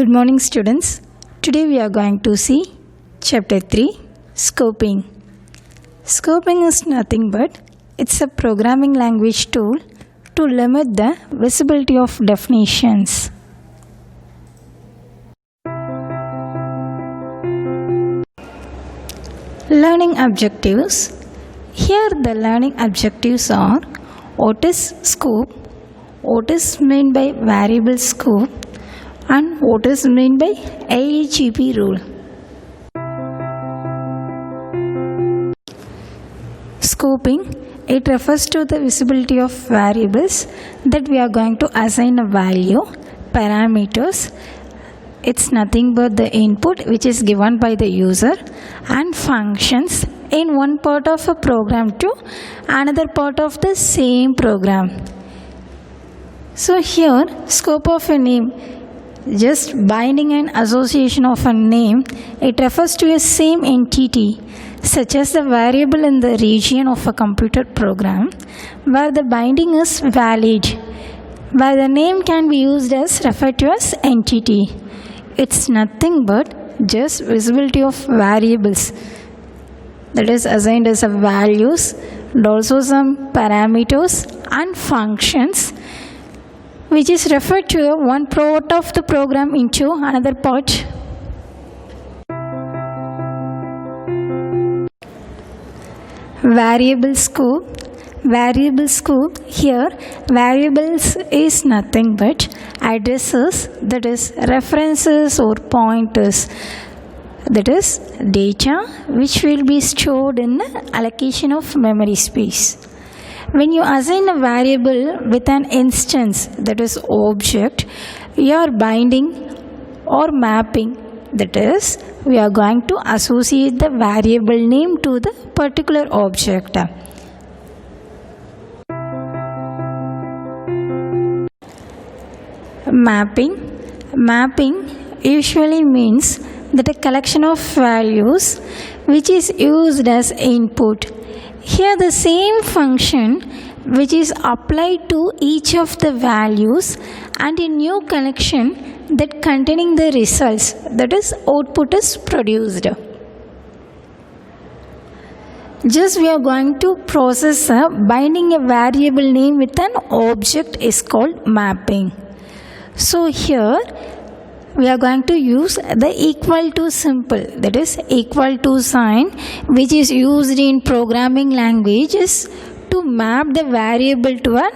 Good morning, students. Today we are going to see chapter 3, Scoping. Scoping is nothing but it's a programming language tool to limit the visibility of definitions. Learning objectives. Here the learning objectives are: what is scope, what is meant by variable scope, and what is meant by AEGP rule. Scoping, it refers to the visibility of variables that we are going to assign a value, parameters. It's nothing but the input which is given by the user, and functions in one part of a program to another part of the same program. So here, scope of a name, just binding an association of a name, it refers to a same entity such as the variable in the region of a computer program where the binding is valid, where the name can be used as referred to as entity. It's nothing but just visibility of variables that is assigned as a values and also some parameters and functions which is referred to one part of the program into another part. Variable scope. Variable scope, here variables is nothing but addresses, that is references or pointers, that is data which will be stored in the allocation of memory space. When you assign a variable with an instance, that is object, you are binding or mapping, that is we are going to associate the variable name to the particular object. Mapping usually means that a collection of values which is used as input. Here the same function which is applied to each of the values and a new collection that containing the results, that is output is produced. Just we are going to process binding a variable name with an object is called mapping. So here we are going to use the equal to symbol, that is equal to sign, which is used in programming languages to map the variable to an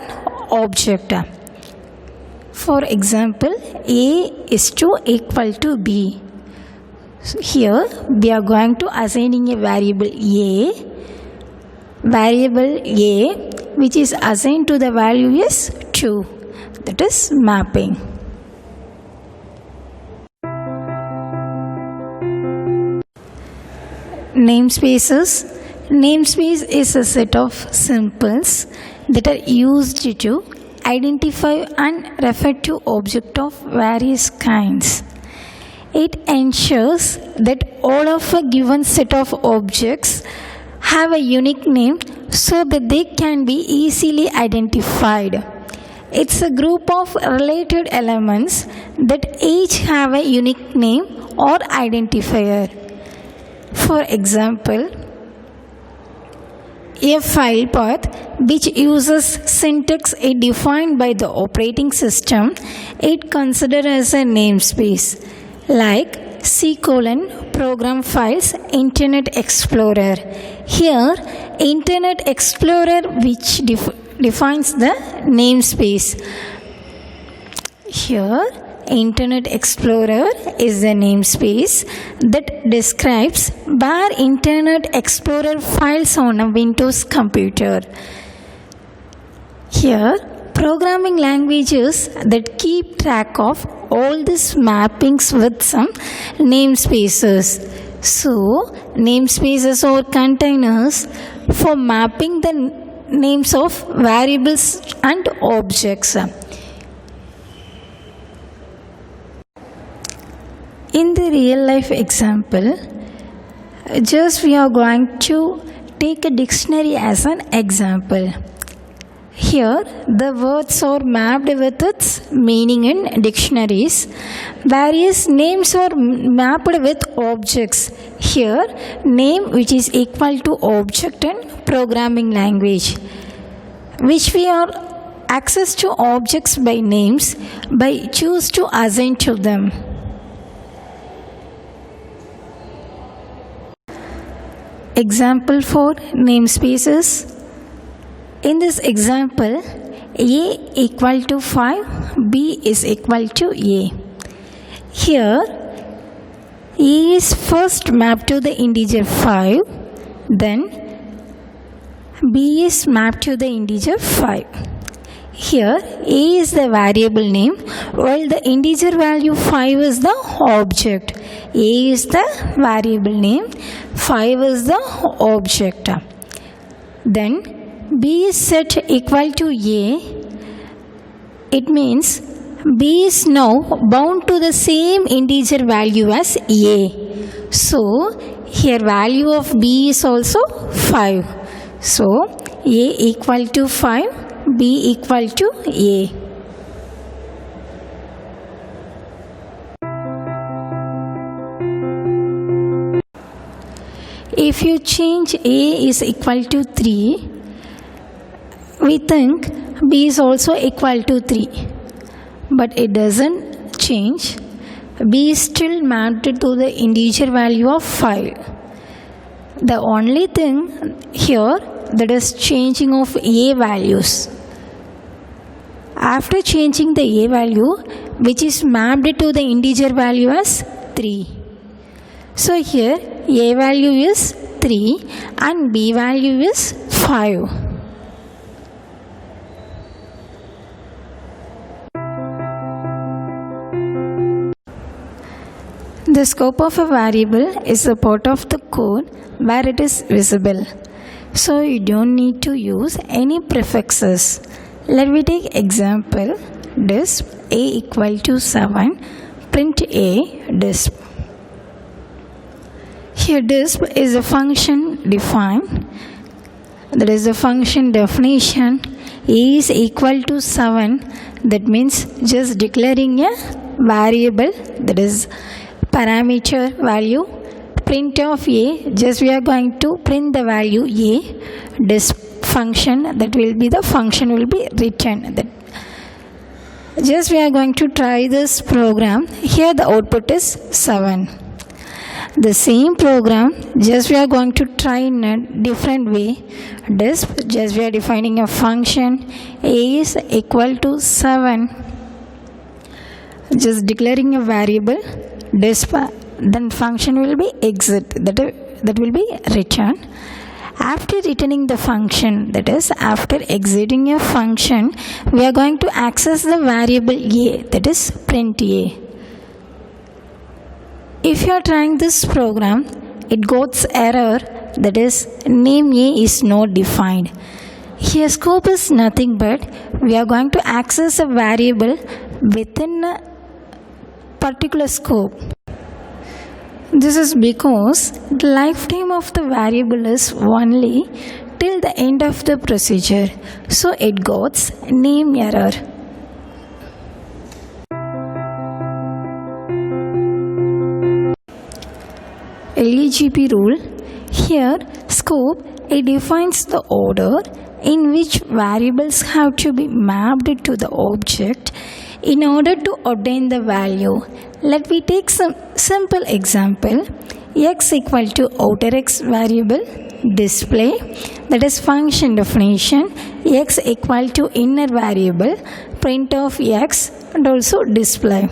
object. For example, A is to equal to B. So here we are going to assigning a variable A which is assigned to the value is 2, that is mapping. Namespaces. Namespace is a set of symbols that are used to identify and refer to objects of various kinds. It ensures that all of a given set of objects have a unique name so that they can be easily identified. It's a group of related elements that each have a unique name or identifier. For example, a file path which uses syntax defined by the operating system, it considered as a namespace, like program files Internet Explorer. Here Internet Explorer which defines the namespace. Here Internet Explorer is the namespace that describes where Internet Explorer files on a Windows computer. Here, programming languages that keep track of all these mappings with some namespaces. So, namespaces or containers for mapping the names of variables and objects. In the real life example, just we are going to take a dictionary as an example. Here the words are mapped with its meaning in dictionaries. Various names are mapped with objects. Here name which is equal to object in programming language, which we are access to objects by names by choose to assign to them. Example for namespaces. In this example, A equal to 5, B is equal to A. Here, A is first mapped to the integer 5, then B is mapped to the integer 5. Here, A is the variable name, while the integer value 5 is the object. A is the variable name, 5 is the object. Then, B is set equal to A. It means B is now bound to the same integer value as A. So, here value of B is also 5. So, A equal to 5, B equal to A. If you change A is equal to 3, we think B is also equal to 3, but it doesn't change. B is still mapped to the integer value of 5. The only thing here that is changing of A values. After changing the A value, which is mapped to the integer value as 3. So here A value is 3 and B value is 5. The scope of a variable is a part of the code where it is visible. So you don't need to use any prefixes. Let me take example. Disp A equal to 7. Print A disp. Here disp is a function defined. That is the function definition. A is equal to 7. That means just declaring a variable, that is parameter value. Print of A, just we are going to print the value A. Disp function, that will be the function will be written. That just we are going to try this program. Here the output is 7. The same program, just we are going to try in a different way. Disp, just we are defining a function. A is equal to 7. Just declaring a variable. Disp, then function will be exit, that will be return. After returning the function, that is after exiting a function, we are going to access the variable A, that is print A. If you are trying this program, it gets error, that is name A is not defined. Here scope is nothing but we are going to access a variable within a particular scope. This is because the lifetime of the variable is only till the end of the procedure. So it gets name error. LEGP rule. Here scope, it defines the order in which variables have to be mapped to the object in order to obtain the value. Let me take some simple example. X equal to outer x variable display, that is function definition. X equal to inner variable print of x and also display.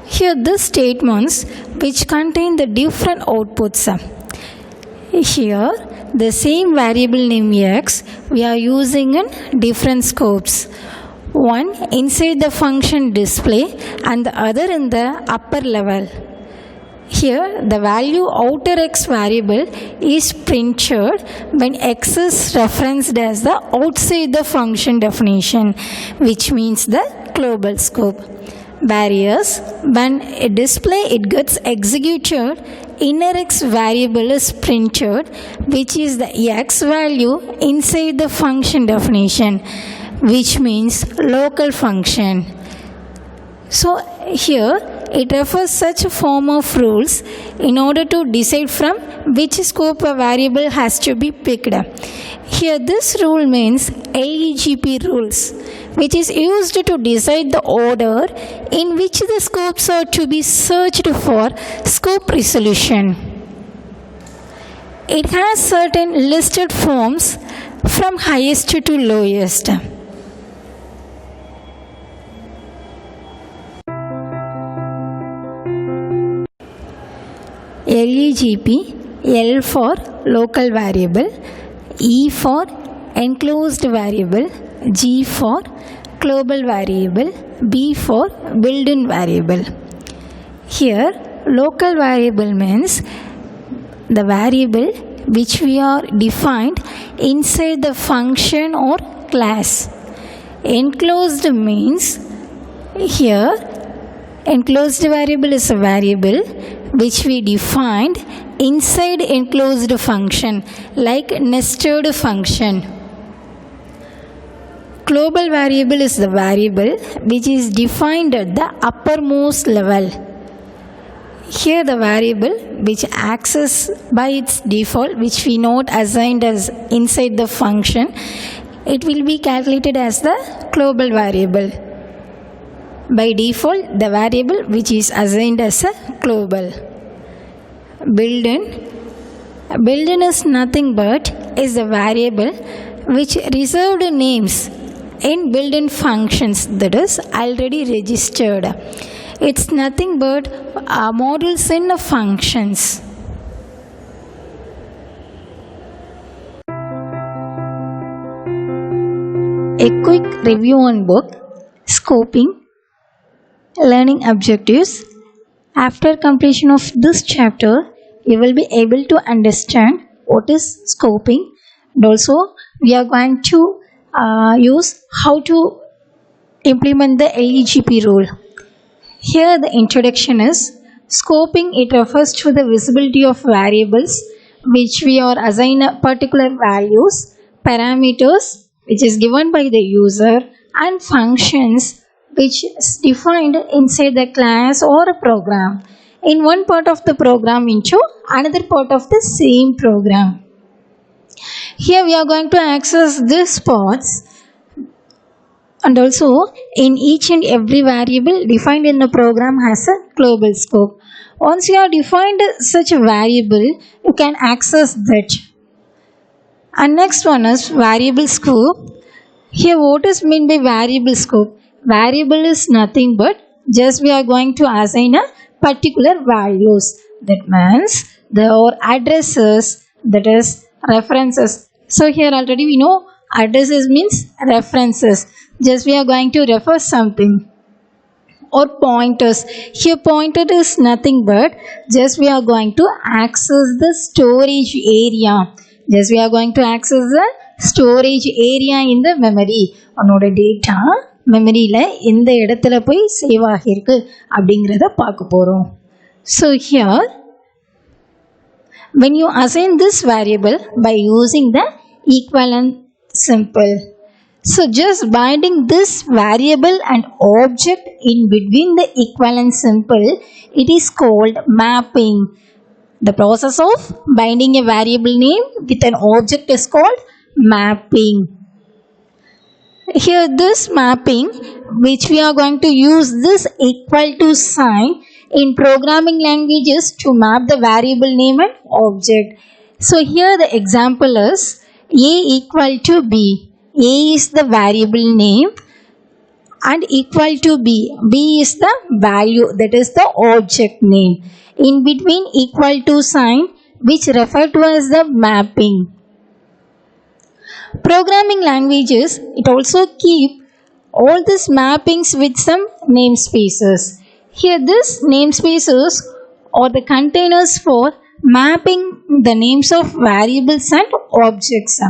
Here the statements which contain the different outputs. Here the same variable name x we are using in different scopes. One inside the function display and the other in the upper level. Here the value outer x variable is printed when x is referenced as the outside the function definition, which means the global scope. Whereas when a display it gets executed inner x variable is printed, which is the x value inside the function definition, which means local function. So here it refers such a form of rules in order to decide from which scope a variable has to be picked. Here this rule means LEGP rules, which is used to decide the order in which the scopes are to be searched for scope resolution. It has certain listed forms from highest to lowest. LEGP, L for local variable, E for enclosed variable, G for global variable, B for built-in variable. Here local variable means the variable which we are defined inside the function or class. Enclosed means here enclosed variable is a variable which we defined inside enclosed function like nested function. Global variable is the variable which is defined at the uppermost level. Here the variable which access by its default, which we not assigned as inside the function, it will be calculated as the global variable. By default, the variable which is assigned as a global. Built-in is nothing but is a variable which reserved names in built-in functions, that is already registered. It's nothing but modules in functions. A quick review on book Scoping, Learning Objectives. After completion of this chapter, you will be able to understand what is scoping, and also we are going to use how to implement the LEGP rule. Here the introduction is scoping. It refers to the visibility of variables which we are assign particular values, parameters which is given by the user, and functions which is defined inside the class or a program in one part of the program into another part of the same program. Here we are going to access these parts, and also in each and every variable defined in the program has a global scope. Once you have defined such a variable, you can access that. And next one is variable scope. Here what is meant by variable scope? Variable is nothing but just we are going to assign a particular values. That means the addresses, that is references. So here already we know addresses means references. Just we are going to refer something. Or pointers. Here pointer is nothing but just we are going to access the storage area. Just we are going to access the storage area in the memory. உன்னோட data மெமரியில் எந்த இடத்துல போய் save ஆகியிருக்கு அப்படிங்கிறத பார்க்க போகிறோம். So here when you assign this variable by using the equivalent symbol, so just binding this variable and object in between the equivalent symbol, it is called mapping. The process of binding a variable name with an object is called mapping. Here this mapping, which we are going to use this equal to sign in programming languages to map the variable name and object. So here the example is A equal to B. A is the variable name and equal to B. B is the value, that is the object name. In between equal to sign, which refer to as the mapping. Programming languages, it also keep all these mappings with some namespaces. Here this namespaces are the containers for mapping the names of variables and objects.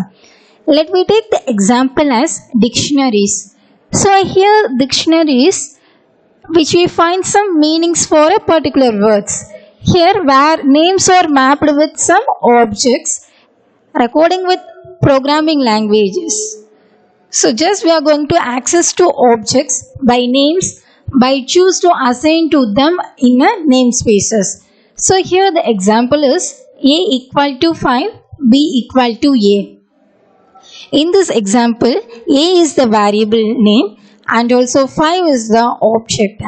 Let me take the example as dictionaries. So here dictionaries which we find some meanings for a particular words. Here where names are mapped with some objects according with programming languages. So just we are going to access to objects by names by choose to assign to them in a namespaces. So here the example is A equal to 5, B equal to A. In this example, A is the variable name and also 5 is the object.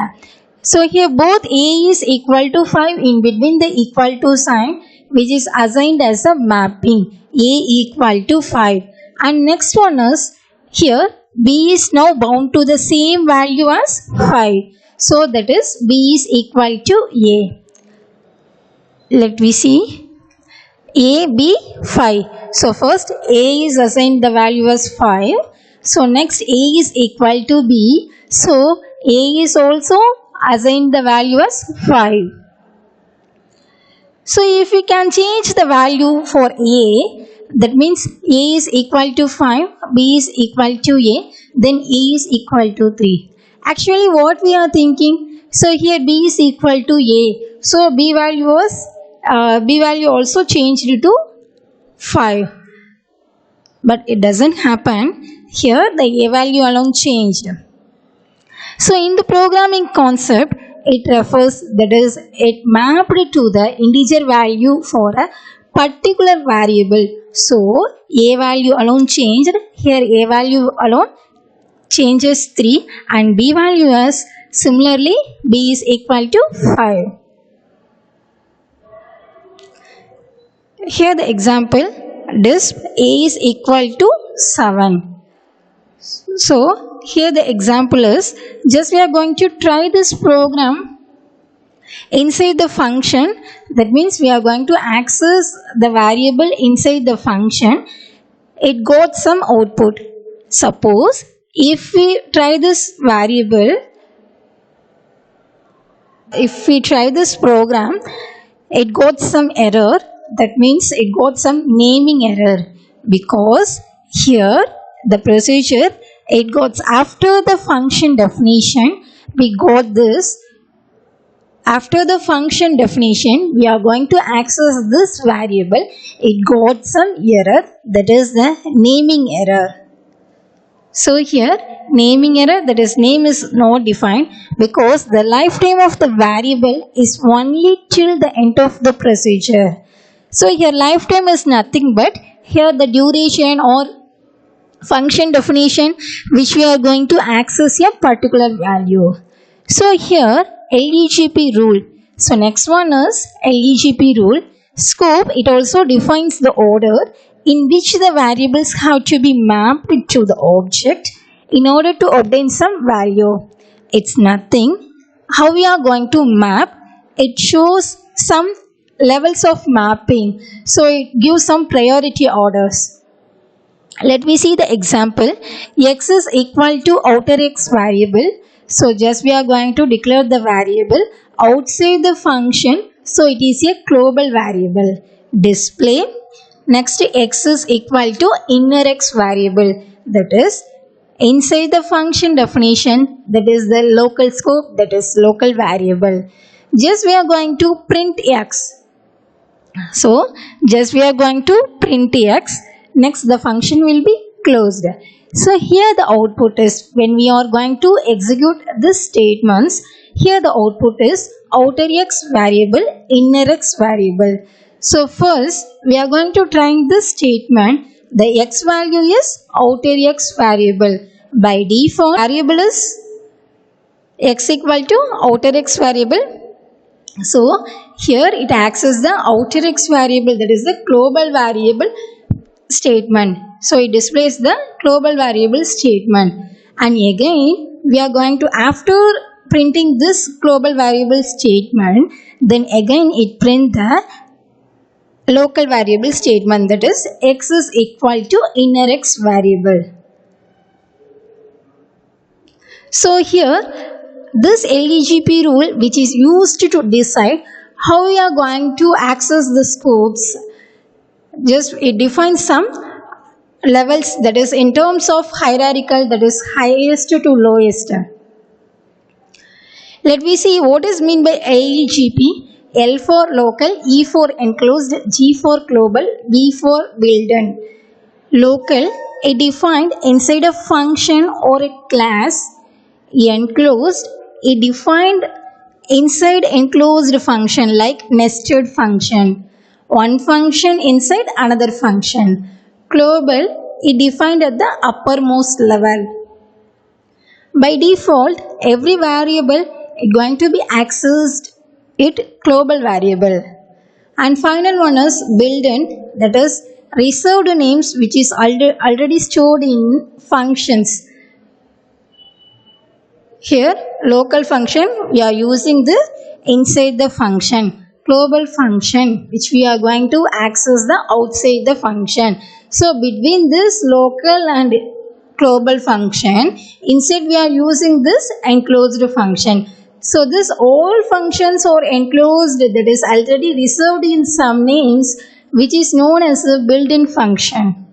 So here both A is equal to 5 in between the equal to sign which is assigned as a mapping A equal to 5. And next one is here B is now bound to the same value as 5. So that is B is equal to A. Let me see. A, B, 5. So first A is assigned the value as 5. So next A is equal to B. So A is also assigned the value as 5. So if we can change the value for A, that means A is equal to 5, B is equal to A, then A is equal to 3. Actually what we are thinking, so here B is equal to A. So B value also changed to 5. But it doesn't happen. Here the A value alone changed. So in the programming concept, it refers, that is, it mapped to the integer value for a particular variable. So A value alone changed. Here A value alone changes 3 and B value is similarly B is equal to 5. Here the example, this A is equal to 7. So here the example is, just we are going to try this program inside the function. That means we are going to access the variable inside the function. It got some output. Suppose if we try this variable, if we try this program, it got some error. That means it got some naming error, because here the procedure, it got after the function definition, we got this. After the function definition, we are going to access this variable. It got some error, that is the naming error. So here naming error, that is name is not defined, because the lifetime of the variable is only till the end of the procedure. So here lifetime is nothing but here the duration or function definition which we are going to access a particular value. So here LEGP rule. So next one is LEGP rule. Scope, it also defines the order in which the variables have to be mapped to the object in order to obtain some value. It's nothing. How we are going to map? It shows some levels of mapping. So it gives some priority orders. Let me see the example. X is equal to outer x variable. So just we are going to declare the variable outside the function. So it is a global variable. Display. Next x is equal to inner x variable. That is inside the function definition. That is the local scope. That is local variable. Just we are going to print x. So just we are going to print x. Next the function will be closed. So here the output is, when we are going to execute this statements, here the output is outer x variable, inner x variable. So first we are going to try this statement. The x value is outer x variable. By default variable is x equal to outer x variable. So here it accesses the outer x variable, that is the global variable statement. So it displays the global variable statement. And again we are going to, after printing this global variable statement, then again it print the local variable statement, that is x is equal to inner x variable. So here this LEGP rule, which is used to decide how we are going to access the scopes, just it defines some levels, that is in terms of hierarchical, that is highest to lowest. Let me see what is meant by LEGP. L for local, E for enclosed, G for global, B for built-in. Local, a defined inside a function or a class. Enclosed, a defined inside enclosed function like nested function. One function inside another function. Global, it defined at the uppermost level. By default, every variable is going to be accessed it global variable. And final one is built-in, that is reserved names which is already stored in functions. Here local function we are using the inside the function. Global function which we are going to access the outside the function. So between this local and global function, instead we are using this enclosed function. So this all functions are enclosed, that is already reserved in some names which is known as a built-in function.